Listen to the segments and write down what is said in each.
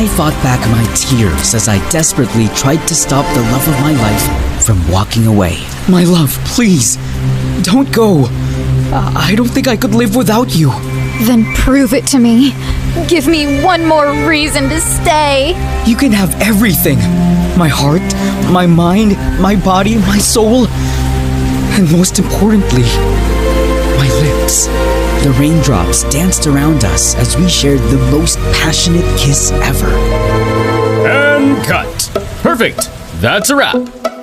I fought back my tears as I desperately tried to stop the love of my life from walking away. My love, please, don't go. I don't think I could live without you. Then prove it to me. Give me one more reason to stay. You can have everything. My heart, my mind, my body, my soul, and most importantly, my lips. The raindrops danced around us as we shared the most passionate kiss ever. And cut. Perfect. That's a wrap.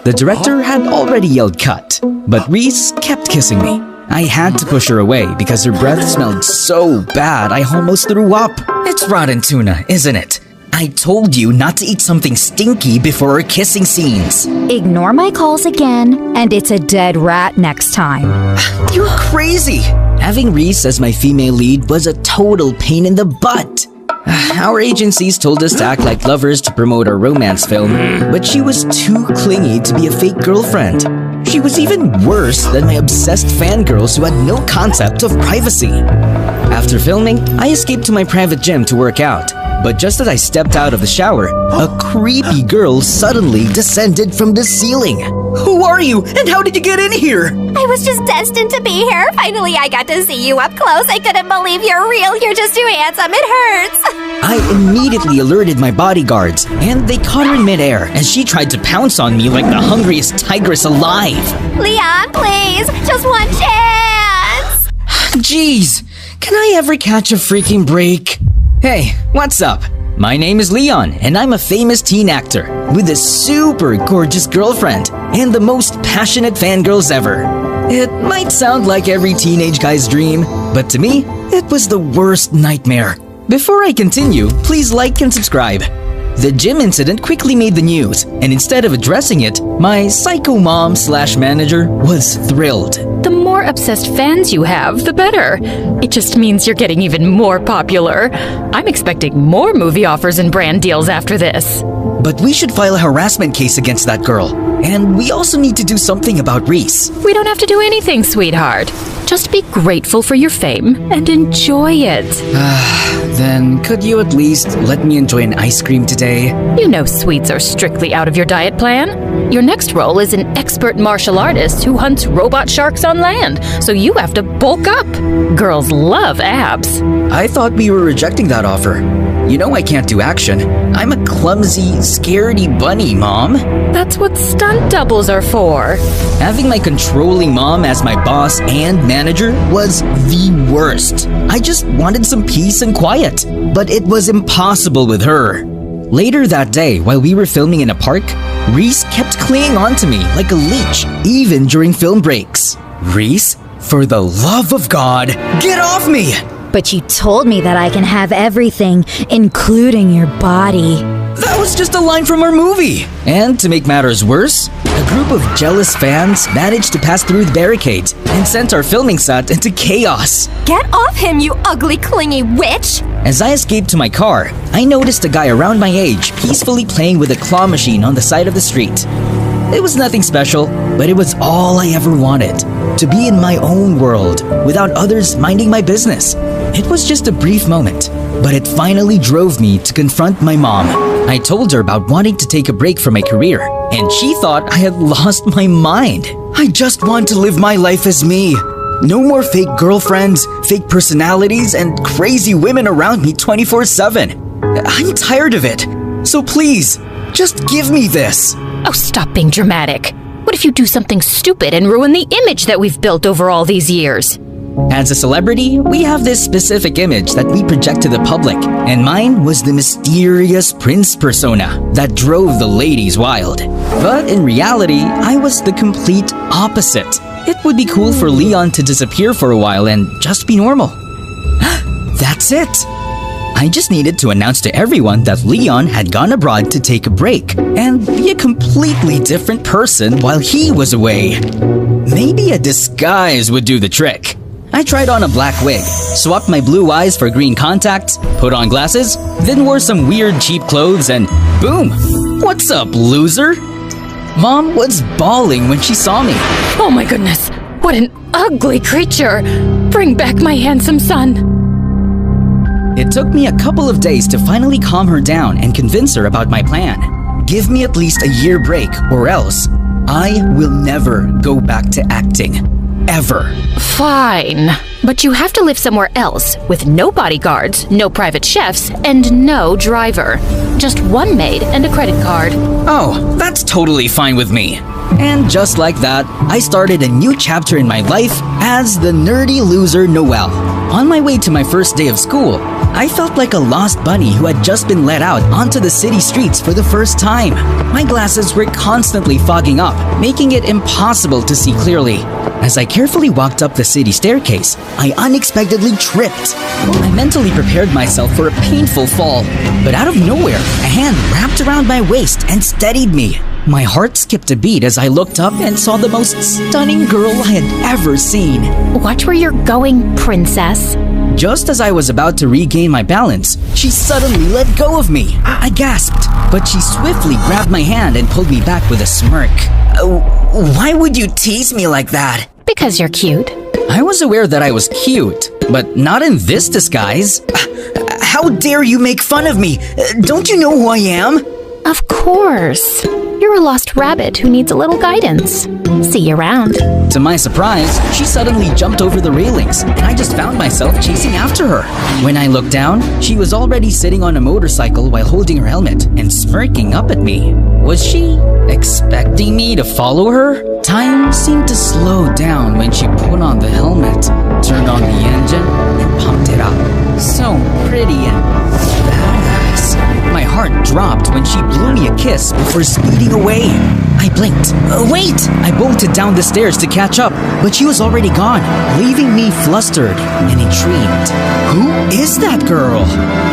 The director had already yelled cut, but Reese kept kissing me. I had to push her away because her breath smelled so bad I almost threw up. It's rotten tuna, isn't it? I told you not to eat something stinky before our kissing scenes. Ignore my calls again, and it's a dead rat next time. You're crazy! Having Reese as my female lead was a total pain in the butt. Our agencies told us to act like lovers to promote our romance film, but she was too clingy to be a fake girlfriend. She was even worse than my obsessed fangirls who had no concept of privacy. After filming, I escaped to my private gym to work out. But just as I stepped out of the shower, a creepy girl suddenly descended from the ceiling. Who are you, and how did you get in here? I was just destined to be here. Finally, I got to see you up close. I couldn't believe you're real. You're just too handsome. It hurts. I immediately alerted my bodyguards, and they caught her in midair as she tried to pounce on me like the hungriest tigress alive. Leon, please. Just one chance. Jeez, can I ever catch a freaking break? Hey, what's up? My name is Leon, and I'm a famous teen actor with a super gorgeous girlfriend and the most passionate fangirls ever. It might sound like every teenage guy's dream, but to me, it was the worst nightmare. Before I continue, please like and subscribe. The gym incident quickly made the news, and instead of addressing it, my psycho mom/manager was thrilled. The more obsessed fans you have, the better. It just means you're getting even more popular. I'm expecting more movie offers and brand deals after this. But we should file a harassment case against that girl. And we also need to do something about Reese. We don't have to do anything, sweetheart. Just be grateful for your fame and enjoy it. Then could you at least let me enjoy an ice cream today? You know sweets are strictly out of your diet plan. Your next role is an expert martial artist who hunts robot sharks on land, so you have to bulk up. Girls love abs. I thought we were rejecting that offer. You know I can't do action. I'm a clumsy, scaredy bunny, Mom. That's what stunt doubles are for. Having my controlling mom as my boss and manager was the worst. I just wanted some peace and quiet, but it was impossible with her. Later that day, while we were filming in a park, Reese kept clinging on to me like a leech, even during film breaks. Reese, for the love of God, get off me! But you told me that I can have everything, including your body. That was just a line from our movie. And to make matters worse, a group of jealous fans managed to pass through the barricades and sent our filming set into chaos. Get off him, you ugly, clingy witch. As I escaped to my car, I noticed a guy around my age peacefully playing with a claw machine on the side of the street. It was nothing special, but it was all I ever wanted. To be in my own world, without others minding my business. It was just a brief moment, but it finally drove me to confront my mom. I told her about wanting to take a break from my career, and she thought I had lost my mind. I just want to live my life as me. No more fake girlfriends, fake personalities, and crazy women around me 24/7. I'm tired of it. So please, just give me this. Oh, stop being dramatic. What if you do something stupid and ruin the image that we've built over all these years? As a celebrity, we have this specific image that we project to the public, and mine was the mysterious prince persona that drove the ladies wild. But in reality, I was the complete opposite. It would be cool for Leon to disappear for a while and just be normal. That's it! I just needed to announce to everyone that Leon had gone abroad to take a break and be a completely different person while he was away. Maybe a disguise would do the trick. I tried on a black wig, swapped my blue eyes for green contacts, put on glasses, then wore some weird cheap clothes and boom! What's up, loser? Mom was bawling when she saw me. Oh my goodness, what an ugly creature! Bring back my handsome son. It It took me a couple of days to finally calm her down and convince her about my plan. Give me at least a year break, or else I will never go back to acting. Ever. Fine. But you have to live somewhere else with no bodyguards, no private chefs, and no driver. Just one maid and a credit card. Oh, that's totally fine with me. And just like that, I started a new chapter in my life as the nerdy loser Noel. On my way to my first day of school, I felt like a lost bunny who had just been let out onto the city streets for the first time. My glasses were constantly fogging up, making it impossible to see clearly. As I carefully walked up the city staircase, I unexpectedly tripped. I mentally prepared myself for a painful fall, but out of nowhere, a hand wrapped around my waist and steadied me. My heart skipped a beat as I looked up and saw the most stunning girl I had ever seen. Watch where you're going, princess. Just as I was about to regain my balance, she suddenly let go of me. I gasped, but she swiftly grabbed my hand and pulled me back with a smirk. Why would you tease me like that? Because you're cute. I was aware that I was cute, but not in this disguise. How dare you make fun of me? Don't you know who I am? Of course. You're a lost rabbit who needs a little guidance. See you around. To my surprise, she suddenly jumped over the railings, and I just found myself chasing after her. When I looked down, she was already sitting on a motorcycle while holding her helmet and smirking up at me. Was she expecting me to follow her? Time seemed to slow down when she put on the helmet, turned on the engine, and pumped it up. So pretty and badass. My heart dropped when she blew me a kiss before speeding away. I blinked. Wait! I bolted down the stairs to catch up, but she was already gone, leaving me flustered and intrigued. Who is that girl?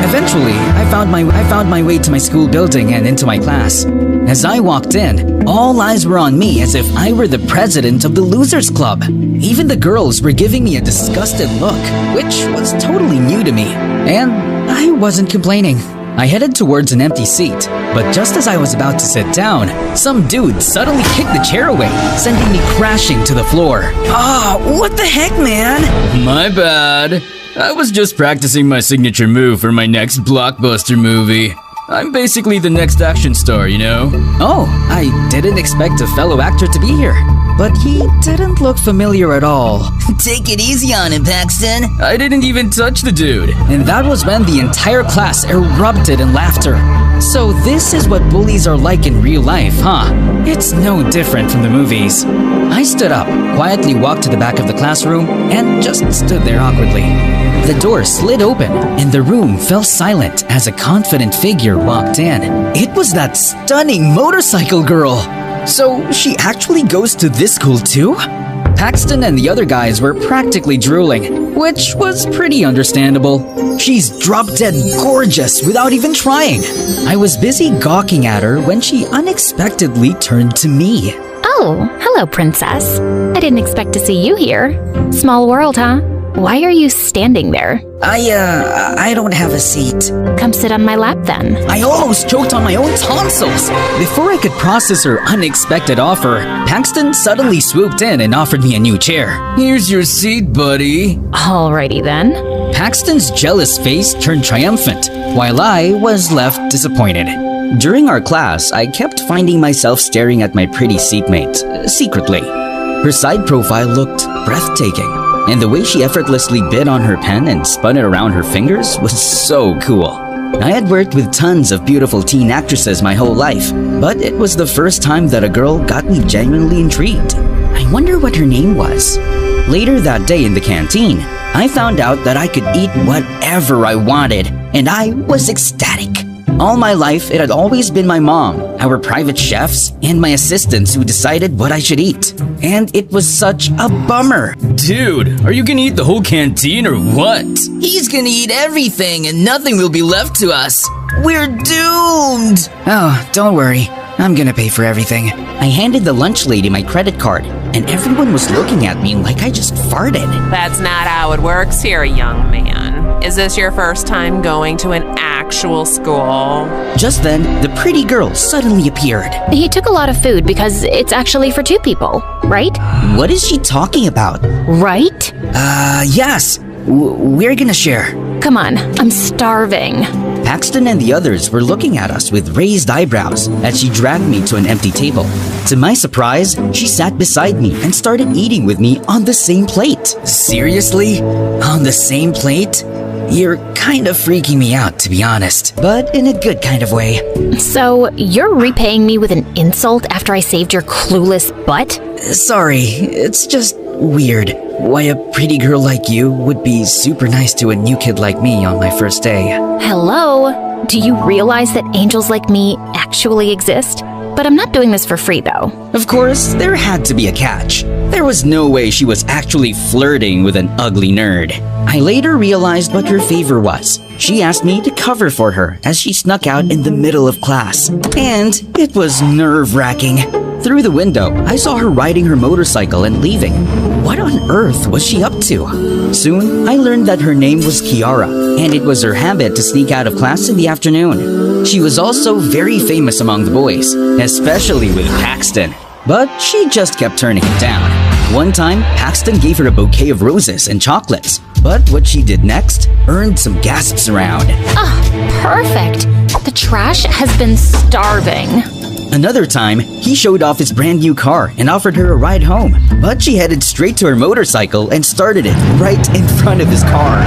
Eventually, I found my way to my school building and into my class. As I walked in, all eyes were on me as if I were the president of the Losers Club. Even the girls were giving me a disgusted look, which was totally new to me, and I wasn't complaining. I headed towards an empty seat, but just as I was about to sit down, some dude suddenly kicked the chair away, sending me crashing to the floor. What the heck, man? My bad. I was just practicing my signature move for my next blockbuster movie. I'm basically the next action star, you know? Oh, I didn't expect a fellow actor to be here, but he didn't look familiar at all. Take it easy on him, Paxton. I didn't even touch the dude. And that was when the entire class erupted in laughter. So this is what bullies are like in real life, huh? It's no different from the movies. I stood up, quietly walked to the back of the classroom, and just stood there awkwardly. The door slid open, and the room fell silent as a confident figure walked in. It was that stunning motorcycle girl. So she actually goes to this school too? Paxton and the other guys were practically drooling, which was pretty understandable. She's drop-dead gorgeous without even trying. I was busy gawking at her when she unexpectedly turned to me. Oh, hello, princess. I didn't expect to see you here. Small world, huh? Why are you standing there? I don't have a seat. Come sit on my lap then. I almost choked on my own tonsils. Before I could process her unexpected offer, Paxton suddenly swooped in and offered me a new chair. Here's your seat, buddy. Alrighty then. Paxton's jealous face turned triumphant, while I was left disappointed. During our class, I kept finding myself staring at my pretty seatmate, secretly. Her side profile looked breathtaking, and the way she effortlessly bit on her pen and spun it around her fingers was so cool. I had worked with tons of beautiful teen actresses my whole life, but it was the first time that a girl got me genuinely intrigued. I wonder what her name was. Later that day in the canteen, I found out that I could eat whatever I wanted, and I was ecstatic. All my life, it had always been my mom, our private chefs, and my assistants who decided what I should eat. And it was such a bummer. Dude, are you gonna eat the whole canteen or what? He's gonna eat everything and nothing will be left to us. We're doomed! Oh, don't worry. I'm gonna pay for everything. I handed the lunch lady my credit card, and everyone was looking at me like I just farted. That's not how it works here, young man. Is this your first time going to an actual school? Just then, the pretty girl suddenly appeared. He took a lot of food because it's actually for 2 people, right? What is she talking about? Right? Yes. We're gonna share. Come on, I'm starving. Paxton and the others were looking at us with raised eyebrows as she dragged me to an empty table. To my surprise, she sat beside me and started eating with me on the same plate. Seriously? On the same plate? You're kind of freaking me out, to be honest, but in a good kind of way. So, you're repaying me with an insult after I saved your clueless butt? Sorry, it's just weird. Why a pretty girl like you would be super nice to a new kid like me on my first day. Hello? Do you realize that angels like me actually exist? But I'm not doing this for free, though. Of course, there had to be a catch. There was no way she was actually flirting with an ugly nerd. I later realized what her favor was. She asked me to cover for her as she snuck out in the middle of class. And it was nerve-wracking. Through the window, I saw her riding her motorcycle and leaving. What on earth was she up to? Soon, I learned that her name was Kiara, and it was her habit to sneak out of class in the afternoon. She was also very famous among the boys, especially with Paxton. But she just kept turning him down. One time, Paxton gave her a bouquet of roses and chocolates. But what she did next earned some gasps around. Perfect. The trash has been starving. Another time, he showed off his brand new car and offered her a ride home. But she headed straight to her motorcycle and started it right in front of his car.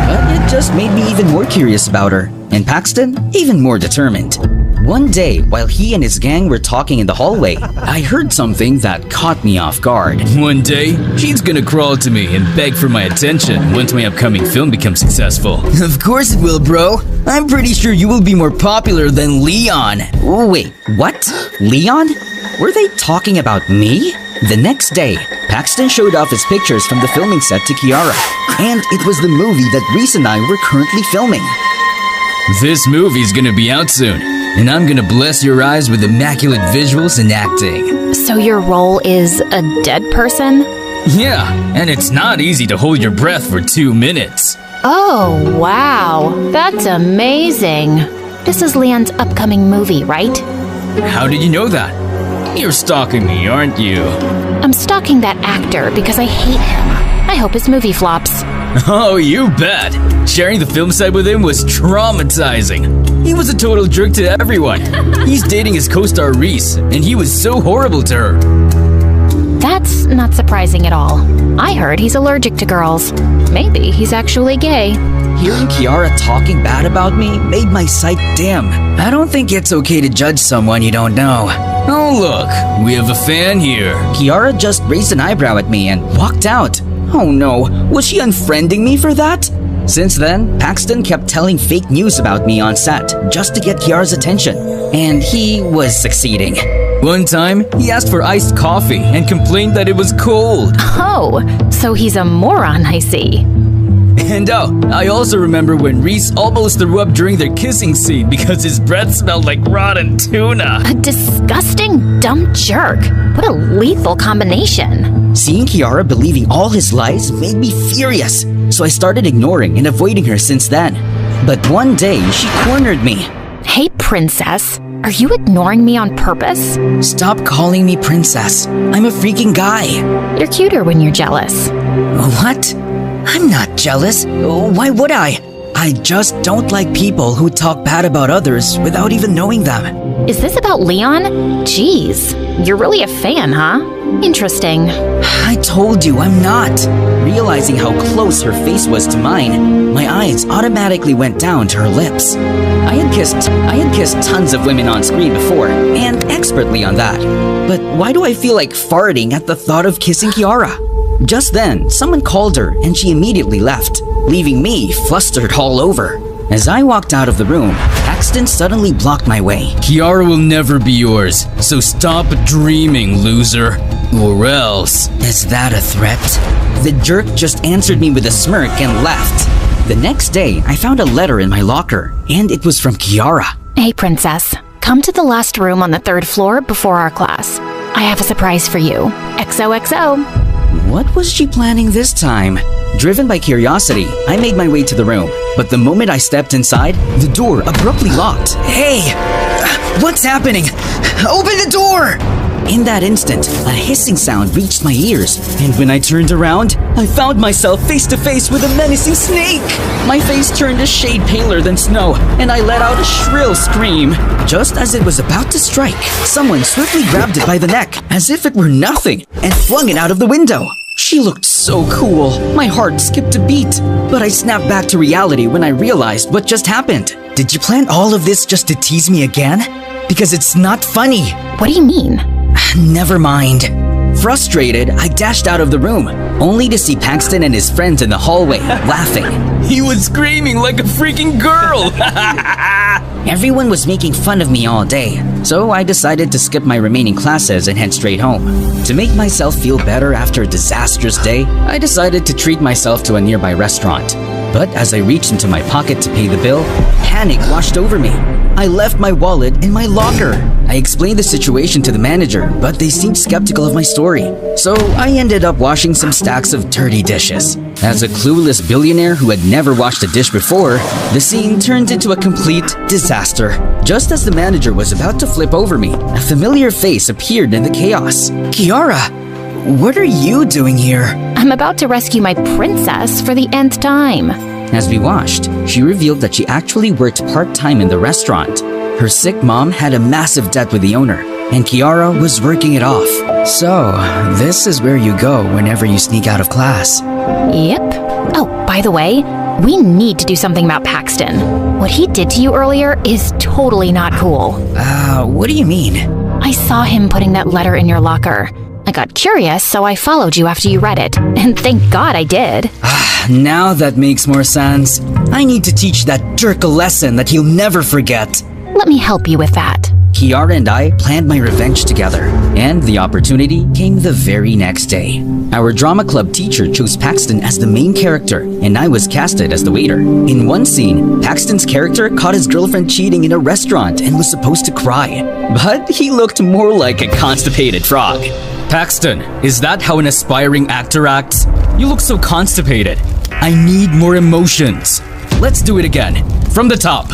But it just made me even more curious about her, and Paxton even more determined. One day, while he and his gang were talking in the hallway, I heard something that caught me off guard. One day, she's gonna crawl to me and beg for my attention once my upcoming film becomes successful. Of course it will, bro. I'm pretty sure you will be more popular than Leon. Wait, what? Leon? Were they talking about me? The next day, Paxton showed off his pictures from the filming set to Kiara. And it was the movie that Reese and I were currently filming. This movie's gonna be out soon, and I'm gonna bless your eyes with immaculate visuals and acting. So your role is a dead person? Yeah, and it's not easy to hold your breath for 2 minutes. Oh, wow. That's amazing. This is Leon's upcoming movie, right? How did you know that? You're stalking me, aren't you? I'm stalking that actor because I hate him. I hope his movie flops. Oh, you bet! Sharing the film set with him was traumatizing. He was a total jerk to everyone. He's dating his co-star Reese, and he was so horrible to her. That's not surprising at all. I heard he's allergic to girls. Maybe he's actually gay. Hearing Kiara talking bad about me made my sight dim. I don't think it's okay to judge someone you don't know. Oh look, we have a fan here. Kiara just raised an eyebrow at me and walked out. Oh no, was she unfriending me for that? Since then, Paxton kept telling fake news about me on set just to get Kiara's attention. And he was succeeding. One time, he asked for iced coffee and complained that it was cold. Oh, so he's a moron, I see. And I also remember when Reese almost threw up during their kissing scene because his breath smelled like rotten tuna. A disgusting, dumb jerk. What a lethal combination. Seeing Kiara believing all his lies made me furious, so I started ignoring and avoiding her since then. But one day, she cornered me. Hey, princess. Are you ignoring me on purpose? Stop calling me princess. I'm a freaking guy. You're cuter when you're jealous. What? I'm not jealous. Why would I? I just don't like people who talk bad about others without even knowing them. Is this about Leon? Jeez, you're really a fan, huh? Interesting. I told you I'm not. Realizing how close her face was to mine, my eyes automatically went down to her lips. I had kissed tons of women on screen before, and expertly on that. But why do I feel like farting at the thought of kissing Kiara? Just then, someone called her and she immediately left, leaving me flustered all over. As I walked out of the room, Paxton suddenly blocked my way. Kiara will never be yours, so stop dreaming, loser. Or else. Is that a threat? The jerk just answered me with a smirk and left. The next day, I found a letter in my locker, and it was from Kiara. Hey, princess. Come to the last room on the 3rd floor before our class. I have a surprise for you. XOXO. What was she planning this time? Driven by curiosity, I made my way to the room. But the moment I stepped inside, the door abruptly locked. Hey! What's happening? Open the door! In that instant, a hissing sound reached my ears, and when I turned around, I found myself face to face with a menacing snake. My face turned a shade paler than snow, and I let out a shrill scream. Just as it was about to strike, someone swiftly grabbed it by the neck, as if it were nothing, and flung it out of the window. She looked so cool. My heart skipped a beat, but I snapped back to reality when I realized what just happened. Did you plan all of this just to tease me again? Because it's not funny. What do you mean? Never mind. Frustrated, I dashed out of the room, only to see Paxton and his friends in the hallway, laughing. He was screaming like a freaking girl! Everyone was making fun of me all day, so I decided to skip my remaining classes and head straight home. To make myself feel better after a disastrous day, I decided to treat myself to a nearby restaurant. But as I reached into my pocket to pay the bill, panic washed over me. I left my wallet in my locker. I explained the situation to the manager, but they seemed skeptical of my story. So I ended up washing some stacks of dirty dishes. As a clueless billionaire who had never washed a dish before, the scene turned into a complete disaster. Just as the manager was about to flip over me, a familiar face appeared in the chaos. Kiara, what are you doing here? I'm about to rescue my princess for the nth time. As we watched, she revealed that she actually worked part-time in the restaurant. Her sick mom had a massive debt with the owner, and Kiara was working it off. So, this is where you go whenever you sneak out of class. Yep. Oh, by the way, we need to do something about Paxton. What he did to you earlier is totally not cool. What do you mean? I saw him putting that letter in your locker. I got curious, so I followed you after you read it. And thank God I did. Now that makes more sense. I need to teach that jerk a lesson that he'll never forget. Let me help you with that. Kiara and I planned my revenge together, and the opportunity came the very next day. Our drama club teacher chose Paxton as the main character, and I was casted as the waiter. In one scene, Paxton's character caught his girlfriend cheating in a restaurant and was supposed to cry. But he looked more like a constipated frog. Paxton, is that how an aspiring actor acts? You look so constipated. I need more emotions. Let's do it again. From the top.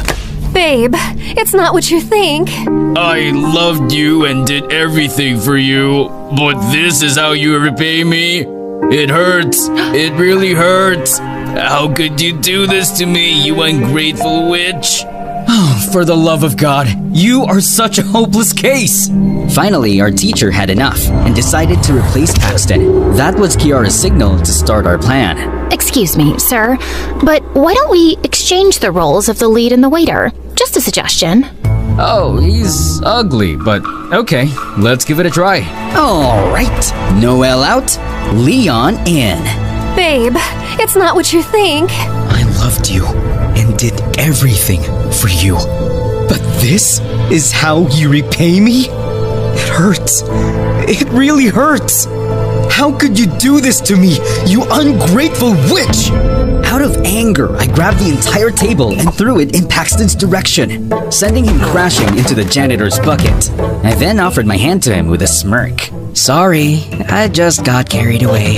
Babe, it's not what you think. I loved you and did everything for you, but this is how you repay me? It hurts. It really hurts. How could you do this to me, you ungrateful witch? Oh, for the love of God, you are such a hopeless case. Finally, our teacher had enough and decided to replace Paxton. That was Kiara's signal to start our plan. Excuse me, sir, but why don't we exchange the roles of the lead and the waiter? Just a suggestion. Oh, he's ugly, but okay, let's give it a try. All right, Noelle out, Leon in. Babe, it's not what you think. I loved you and did everything for you. But this is how you repay me? It hurts. It really hurts. How could you do this to me, you ungrateful witch? Out of anger, I grabbed the entire table and threw it in Paxton's direction, sending him crashing into the janitor's bucket. I then offered my hand to him with a smirk. Sorry, I just got carried away.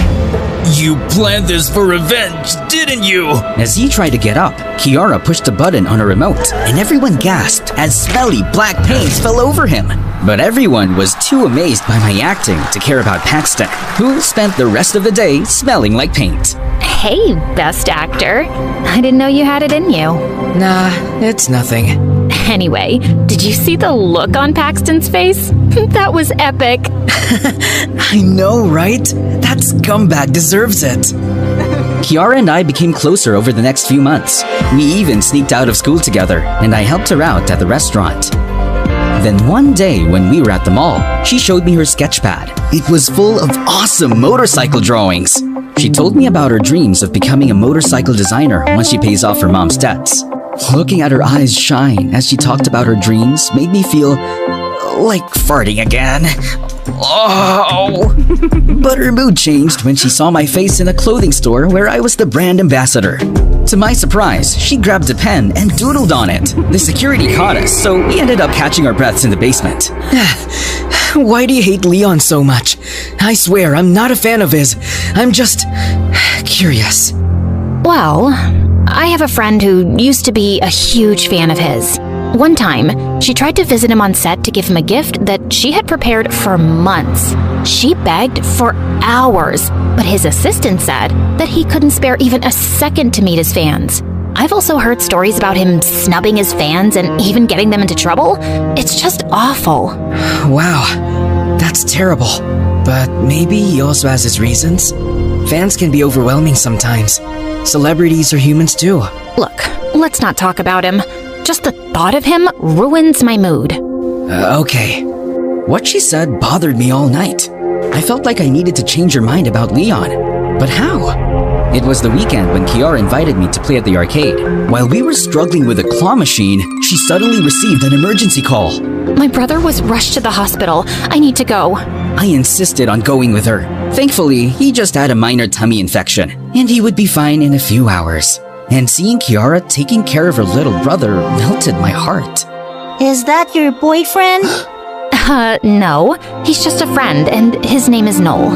You planned this for revenge, didn't you? As he tried to get up, Kiara pushed a button on a remote, and everyone gasped as smelly black paint fell over him. But everyone was too amazed by my acting to care about Paxton, who spent the rest of the day smelling like paint. Hey, best actor. I didn't know you had it in you. Nah, it's nothing. Anyway, did you see the look on Paxton's face? That was epic. I know, right? That scumbag deserves it. Kiara and I became closer over the next few months. We even sneaked out of school together, and I helped her out at the restaurant. Then one day when we were at the mall, she showed me her sketchpad. It was full of awesome motorcycle drawings. She told me about her dreams of becoming a motorcycle designer once she pays off her mom's debts. Looking at her eyes shine as she talked about her dreams made me feel like farting again. Oh! But her mood changed when she saw my face in a clothing store where I was the brand ambassador. To my surprise, she grabbed a pen and doodled on it. The security caught us, so we ended up catching our breaths in the basement. Why do you hate Leon so much? I swear, I'm not a fan of his. I'm just curious. Well, I have a friend who used to be a huge fan of his. One time, she tried to visit him on set to give him a gift that she had prepared for months. She begged for hours, but his assistant said that he couldn't spare even a second to meet his fans. I've also heard stories about him snubbing his fans and even getting them into trouble. It's just awful. Wow, that's terrible. But maybe he also has his reasons. Fans can be overwhelming sometimes. Celebrities are humans too. Look, let's not talk about him. Just the thought of him ruins my mood. Okay. What she said bothered me all night. I felt like I needed to change her mind about Leon. But how? It was the weekend when Kiara invited me to play at the arcade. While we were struggling with a claw machine, she suddenly received an emergency call. My brother was rushed to the hospital. I need to go. I insisted on going with her. Thankfully, he just had a minor tummy infection, and he would be fine in a few hours. And seeing Kiara taking care of her little brother melted my heart. Is that your boyfriend? No. He's just a friend, and his name is Noel.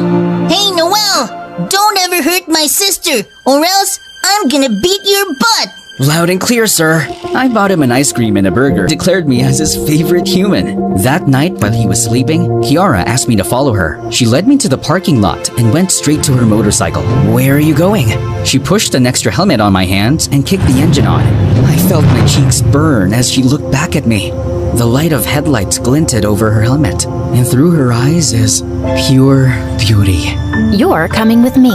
Hey, Noel! Don't ever hurt my sister, or else I'm gonna beat your butt! Loud and clear, sir. I bought him an ice cream and a burger, declared me as his favorite human. That night, while he was sleeping, Kiara asked me to follow her. She led me to the parking lot and went straight to her motorcycle. Where are you going? She pushed an extra helmet on my hands and kicked the engine on. I felt my cheeks burn as she looked back at me. The light of headlights glinted over her helmet, and through her eyes is pure beauty. You're coming with me.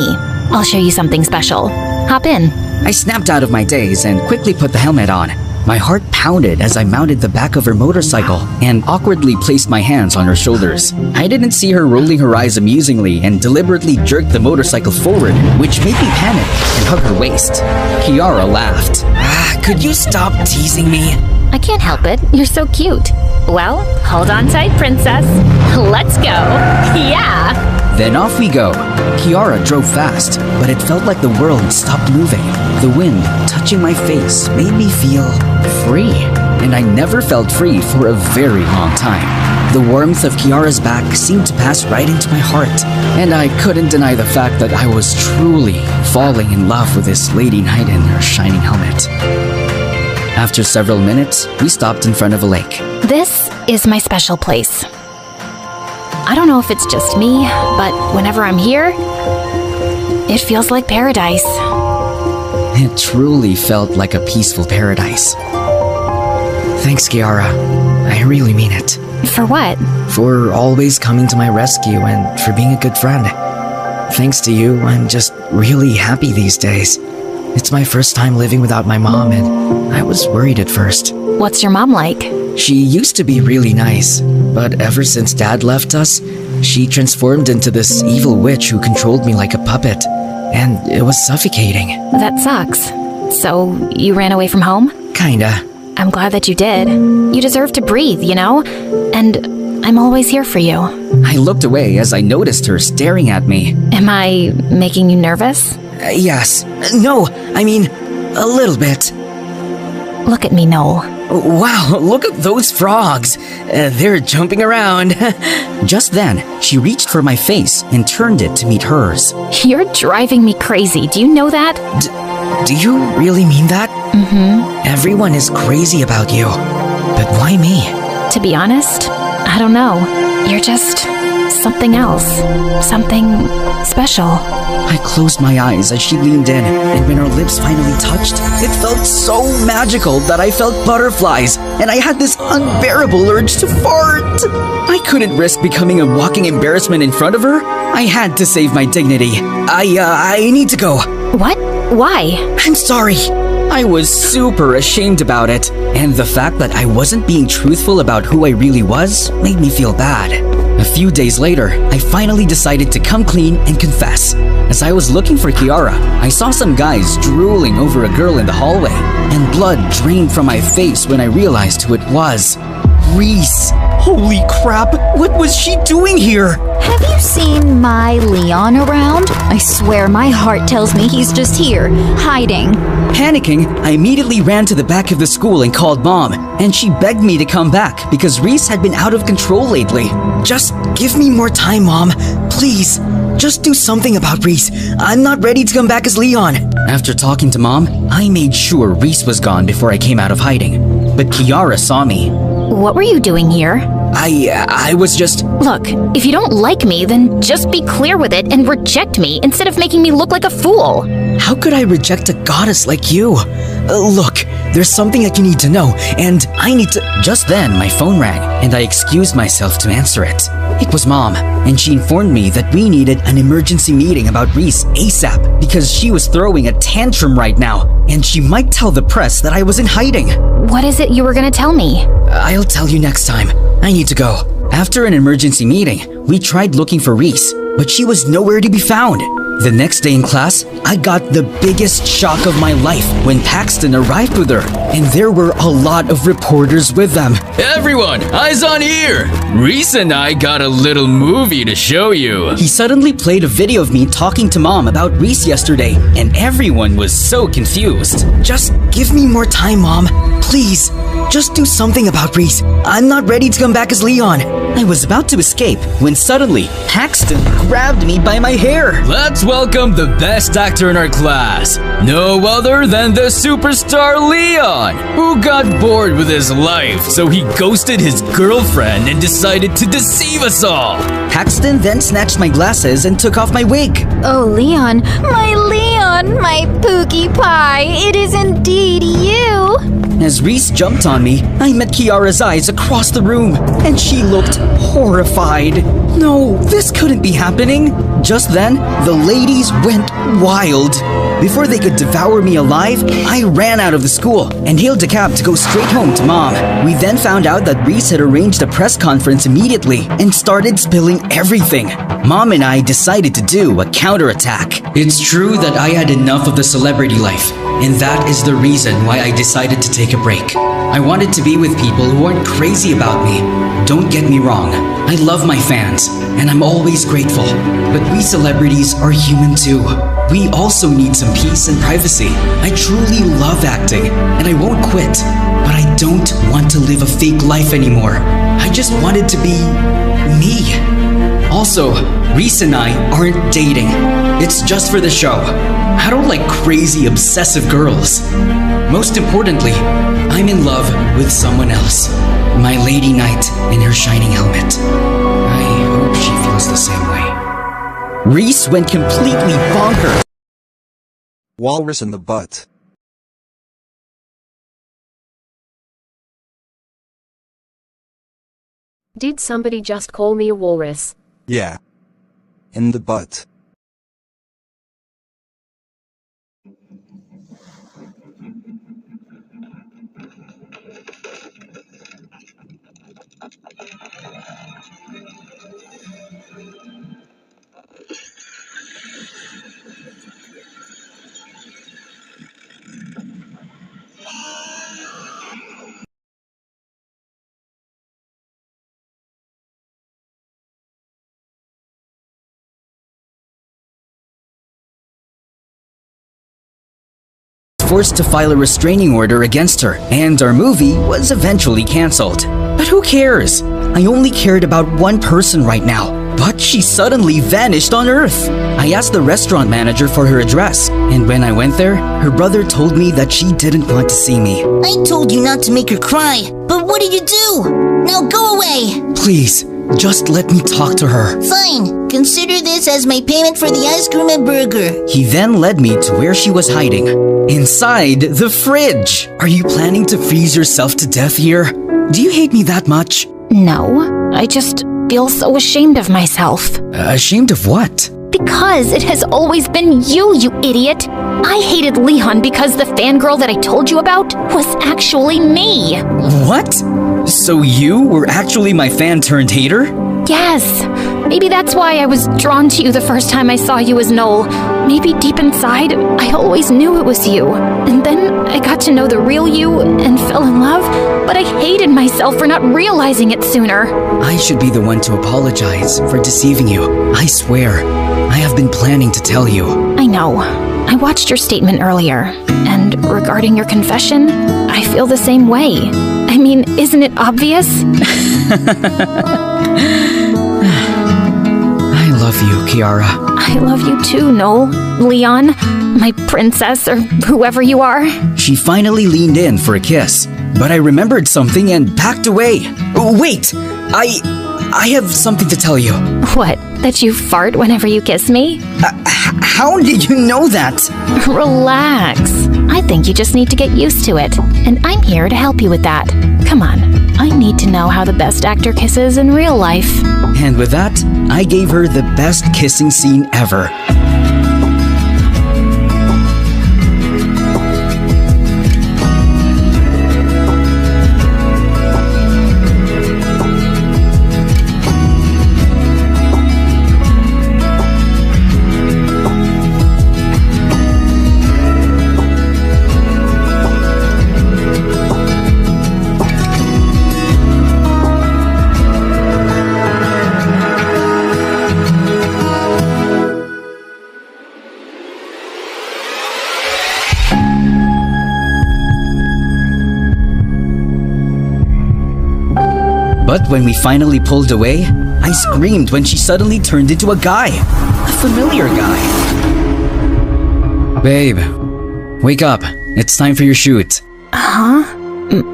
I'll show you something special. Hop in. I snapped out of my daze and quickly put the helmet on. My heart pounded as I mounted the back of her motorcycle and awkwardly placed my hands on her shoulders. I didn't see her rolling her eyes amusingly and deliberately jerked the motorcycle forward, which made me panic and hug her waist. Kiara laughed. Could you stop teasing me? I can't help it. You're so cute. Well, hold on tight, princess. Let's go. Yeah! Then off we go. Kiara drove fast, but it felt like the world stopped moving. The wind touching my face made me feel free. And I never felt free for a very long time. The warmth of Kiara's back seemed to pass right into my heart, and I couldn't deny the fact that I was truly falling in love with this lady knight in her shining helmet. After several minutes, we stopped in front of a lake. This is my special place. I don't know if it's just me, but whenever I'm here, it feels like paradise. It truly felt like a peaceful paradise. Thanks, Kiara. I really mean it. For what? For always coming to my rescue and for being a good friend. Thanks to you, I'm just really happy these days. It's my first time living without my mom, and I was worried at first. What's your mom like? She used to be really nice, but ever since Dad left us, she transformed into this evil witch who controlled me like a puppet, and it was suffocating. That sucks. So, you ran away from home? Kinda. I'm glad that you did. You deserve to breathe, you know? And I'm always here for you. I looked away as I noticed her staring at me. Am I making you nervous? Yes. No, I mean, a little bit. Look at me, Noel. Wow, look at those frogs. They're jumping around. Just then, she reached for my face and turned it to meet hers. You're driving me crazy. Do you know that? Do you really mean that? Mm-hmm. Everyone is crazy about you. But why me? To be honest, I don't know. You're just something else. Something special. I closed my eyes as she leaned in, and when our lips finally touched, it felt so magical that I felt butterflies, and I had this unbearable urge to fart. I couldn't risk becoming a walking embarrassment in front of her. I had to save my dignity. I need to go. What? Why? I'm sorry. I was super ashamed about it, and the fact that I wasn't being truthful about who I really was made me feel bad. A few days later, I finally decided to come clean and confess. As I was looking for Kiara, I saw some guys drooling over a girl in the hallway, and blood drained from my face when I realized who it was. Reese! Holy crap! What was she doing here? Have you seen my Leon around? I swear my heart tells me he's just here, hiding. Panicking, I immediately ran to the back of the school and called Mom, and she begged me to come back because Reese had been out of control lately. Just give me more time, Mom. Please. Just do something about Reese. I'm not ready to come back as Leon. After talking to Mom, I made sure Reese was gone before I came out of hiding. but Kiara saw me. What were you doing here? I was just... Look, if you don't like me, then just be clear with it and reject me instead of making me look like a fool. How could I reject a goddess like you? Look, there's something that you need to know, and I need to... Just then, my phone rang, and I excused myself to answer it. It was Mom, and she informed me that we needed an emergency meeting about Reese ASAP because she was throwing a tantrum right now, and she might tell the press that I was in hiding. What is it you were gonna tell me? I'll tell you next time. I need to go. After an emergency meeting, we tried looking for Reese, but she was nowhere to be found. The next day in class, I got the biggest shock of my life when Paxton arrived with her, and there were a lot of reporters with them. Everyone, eyes on here! Reese and I got a little movie to show you. He suddenly played a video of me talking to Mom about Reese yesterday, and everyone was so confused. Just give me more time, Mom. Please, just do something about Reese. I'm not ready to come back as Leon. I was about to escape when suddenly Paxton grabbed me by my hair. Let's welcome the best actor in our class. No other than the superstar Leon, who got bored with his life, so he ghosted his girlfriend and decided to deceive us all. Paxton then snatched my glasses and took off my wig. Oh, Leon, my Pookie Pie, it is indeed you. As Reese jumped on me, I met Kiara's eyes across the room, and she looked horrified. No, this couldn't be happening. Just then, the ladies went wild. Before they could devour me alive, I ran out of the school and hailed a cab to go straight home to Mom. We then found out that Reese had arranged a press conference immediately and started spilling everything. Mom and I decided to do a counterattack. It's true that I had enough of the celebrity life, and that is the reason why I decided to take a break. I wanted to be with people who aren't crazy about me. Don't get me wrong, I love my fans, and I'm always grateful. But we celebrities are human too. We also need some peace and privacy. I truly love acting, and I won't quit. But I don't want to live a fake life anymore. I just wanted to be me. Also, Reese and I aren't dating. It's just for the show. I don't like crazy, obsessive girls. Most importantly, I'm in love with someone else. My Lady Knight in her shining helmet. I hope she feels the same way. Reese went completely bonkers. Walrus in the butt. Did somebody just call me a walrus? Yeah. In the butt. Forced to file a restraining order against her, and our movie was eventually cancelled. But who cares? I only cared about one person right now, but she suddenly vanished on Earth. I asked the restaurant manager for her address, and when I went there, her brother told me that she didn't want to see me. I told you not to make her cry, but what did you do? Now go away! Please, just let me talk to her. Fine, consider this as my payment for the ice cream and burger. He then led me to where she was hiding. Inside the fridge! Are you planning to freeze yourself to death here? Do you hate me that much? No, I just feel so ashamed of myself. Ashamed of what? Because it has always been you, you idiot! I hated Leon because the fangirl that I told you about was actually me! What? So you were actually my fan turned hater? Yes! Maybe that's why I was drawn to you the first time I saw you as Noel. Maybe deep inside, I always knew it was you. And then I got to know the real you and fell in love, but I hated myself for not realizing it sooner. I should be the one to apologize for deceiving you. I swear, I have been planning to tell you. I know. I watched your statement earlier, and regarding your confession, I feel the same way. I mean, isn't it obvious? I love you, Kiara. I love you too, Noel. Leon, my princess, or whoever you are. She finally leaned in for a kiss, but I remembered something and backed away. Oh, wait! I have something to tell you. What? That you fart whenever you kiss me? How did you know that? Relax. I think you just need to get used to it, and I'm here to help you with that. Come on, I need to know how the best actor kisses in real life. And with that, I gave her the best kissing scene ever. But when we finally pulled away, I screamed when she suddenly turned into a guy. A familiar guy. Babe, wake up. It's time for your shoot. Huh?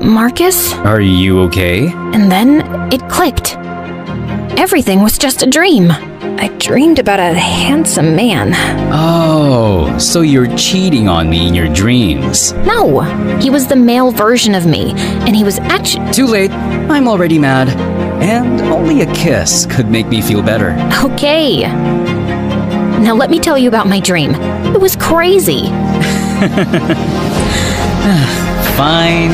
Marcus? Are you okay? And then it clicked. Everything was just a dream. I dreamed about a handsome man. Oh, so you're cheating on me in your dreams. No, he was the male version of me, and he was actually... Too late. I'm already mad. And only a kiss could make me feel better. Okay. Now let me tell you about my dream. It was crazy. Fine.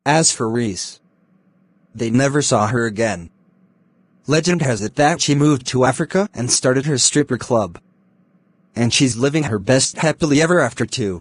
As for Reese, they never saw her again. Legend has it that she moved to Africa and started her stripper club. And she's living her best happily ever after too.